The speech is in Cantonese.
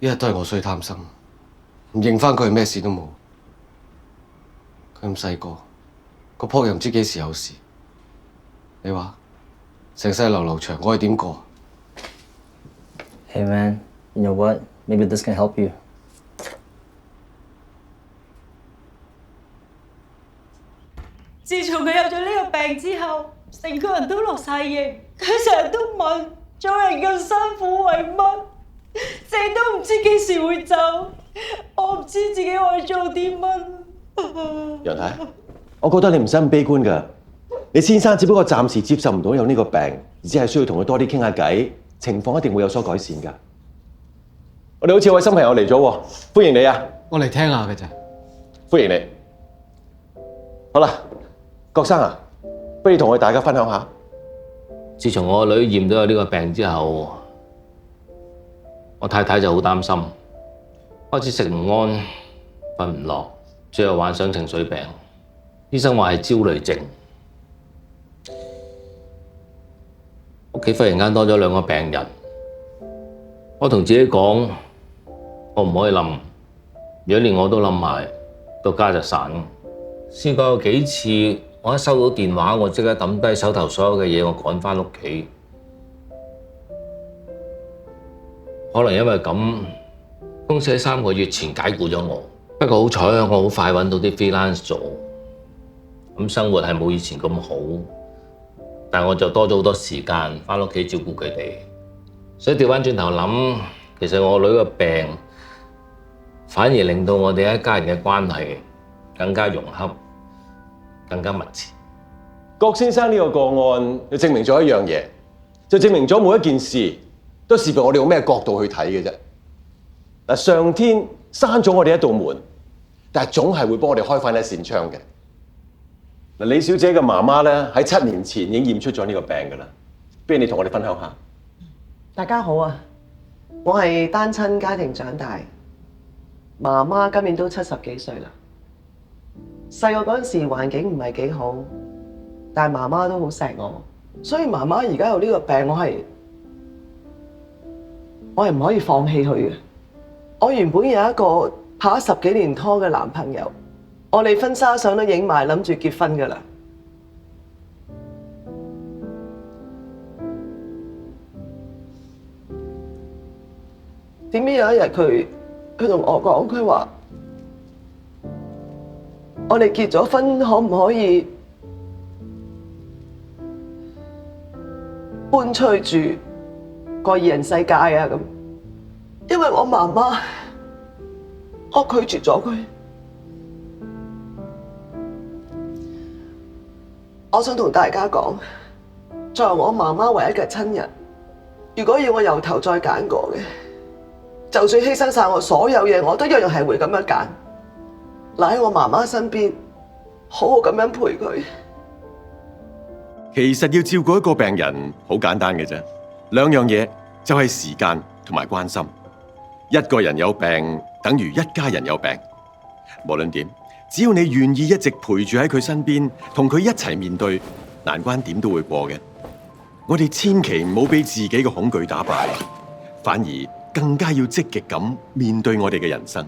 一日都係我衰貪心，唔認翻佢咩事都冇。佢咁細個撲又唔知幾時有事。你話成世流流長，我係點過？ Hey man, you know what? Maybe this can help you. 自從佢有咗呢個病之後，成個人都落晒型。佢成日都問做人咁辛苦為乜？成日都唔知幾時會走。我唔知自己可以做啲乜。楊太，我覺得你唔使咁悲觀㗎。你先生只不過暫時接受唔到有呢個病，只係需要同佢多啲傾下偈，情況一定會有所改善㗎。我哋好似有位新朋友嚟咗喎，歡迎你啊！我嚟聽下嘅咋。歡迎你。好啦，郭生啊，不如同我哋大家分享下。自從我個女驗到有呢個病之後，我太太就好擔心，開始食唔安、瞓唔落，最後患上情緒病。醫生話係焦慮症。屋企忽然間多咗2個病人，我同自己講，我唔可以冧，如果連我都冧埋，個家就散。試過有幾次，我一收到電話，我即刻抌低手頭所有嘅嘢，我趕返屋企。可能因為咁，公司喺3個月前解僱咗我。不過好彩，我好快揾到啲 freelance 做，咁生活係冇以前咁好。但我就多咗好多時間返屋企照顧佢哋，所以調返轉頭諗，其實我女嘅病反而令到我哋一家人嘅關係更加融洽、更加密切。郭先生呢個個案就證明咗一樣嘢，就證明咗每一件事都視乎我哋用咩角度去睇嘅啫。嗱，上天閂咗我哋一道門，但係總係會幫我哋開返一扇窗嘅。李小姐嘅媽媽咧喺7年前已經驗出咗呢個病㗎啦，不如你同我哋分享下。大家好啊，我係單親家庭長大，媽媽今年都70幾歲啦。細個嗰陣時環境唔係幾好，但係媽媽都好錫我，所以媽媽而家有呢個病，我係唔可以放棄佢嘅。我原本有一個拍咗10幾年拖嘅男朋友。我哋婚紗相都影埋，諗住結婚㗎啦。點知有一日佢同我講，佢話：我哋結咗婚，可唔可以搬出去住過二人世界啊？咁，因為我媽媽，我拒絕咗佢。我想同大家講，作為我媽媽唯一嘅親人，如果要我由頭再揀過嘅，就算犧牲晒我所有嘢，我都一樣係會咁樣揀，留喺我媽媽身邊，好好咁樣陪佢。其實要照顧一個病人好簡單嘅啫，2樣嘢就係時間同埋關心。一個人有病，等於一家人有病。無論點，只要你願意一直陪住喺佢身邊，同佢一齊面對，難關點都會過嘅。我哋千祈唔好俾自己嘅恐懼打敗，反而更加要積極咁面對我哋嘅人生。